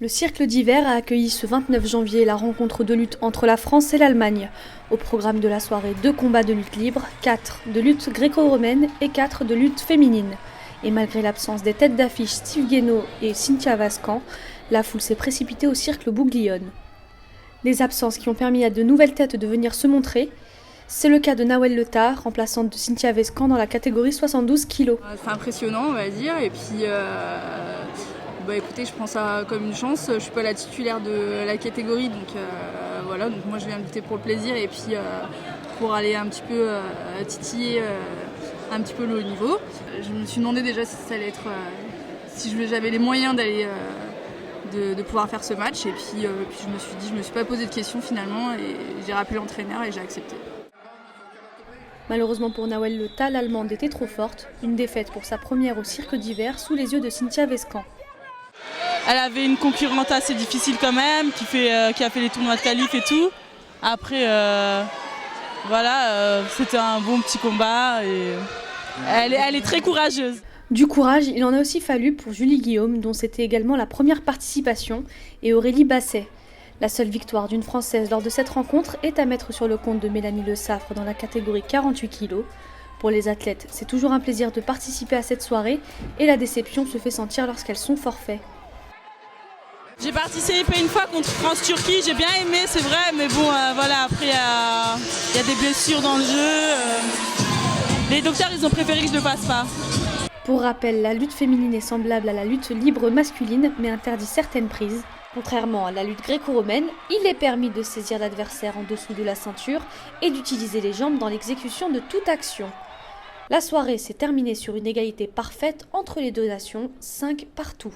Le Cirque d'hiver a accueilli ce 29 janvier la rencontre de lutte entre la France et l'Allemagne. Au programme de la soirée, 2 combats de lutte libre, 4 de lutte gréco-romaine et 4 de lutte féminine. Et malgré l'absence des têtes d'affiche Steve Guénaud et Cynthia Vascan, la foule s'est précipitée au Cirque Bouglione. Des absences qui ont permis à de nouvelles têtes de venir se montrer. C'est le cas de Nawel Letard, remplaçante de Cynthia Vascan dans la catégorie 72 kg. C'est impressionnant, on va dire, et puis écoutez, je prends ça comme une chance. Je suis pas la titulaire de la catégorie, donc voilà. Donc moi je viens lutter pour le plaisir et puis pour aller un petit peu titiller un petit peu le haut niveau. Je me suis demandé déjà si ça allait être, si j'avais les moyens d'aller de pouvoir faire ce match, et puis je me suis pas posé de questions finalement, et j'ai rappelé l'entraîneur et j'ai accepté. Malheureusement pour Nawel Letard, l'Allemande était trop forte. Une défaite pour sa première au Cirque d'hiver sous les yeux de Cynthia Vascan. Elle avait une concurrente assez difficile quand même, qui a fait les tournois de qualif et tout. Après, c'était un bon petit combat et elle est très courageuse. Du courage, il en a aussi fallu pour Julie Guillaume, dont c'était également la première participation, et Aurélie Basset. La seule victoire d'une Française lors de cette rencontre est à mettre sur le compte de Mélanie Le Saffre dans la catégorie 48 kg. Pour les athlètes, c'est toujours un plaisir de participer à cette soirée, et la déception se fait sentir lorsqu'elles sont forfait. J'ai participé une fois contre France-Turquie, j'ai bien aimé, c'est vrai, mais bon, après il y a des blessures dans le jeu. Les docteurs, ils ont préféré que je ne le fasse pas. Pour rappel, la lutte féminine est semblable à la lutte libre masculine, mais interdit certaines prises. Contrairement à la lutte gréco-romaine, il est permis de saisir l'adversaire en dessous de la ceinture et d'utiliser les jambes dans l'exécution de toute action. La soirée s'est terminée sur une égalité parfaite entre les deux nations, 5 partout.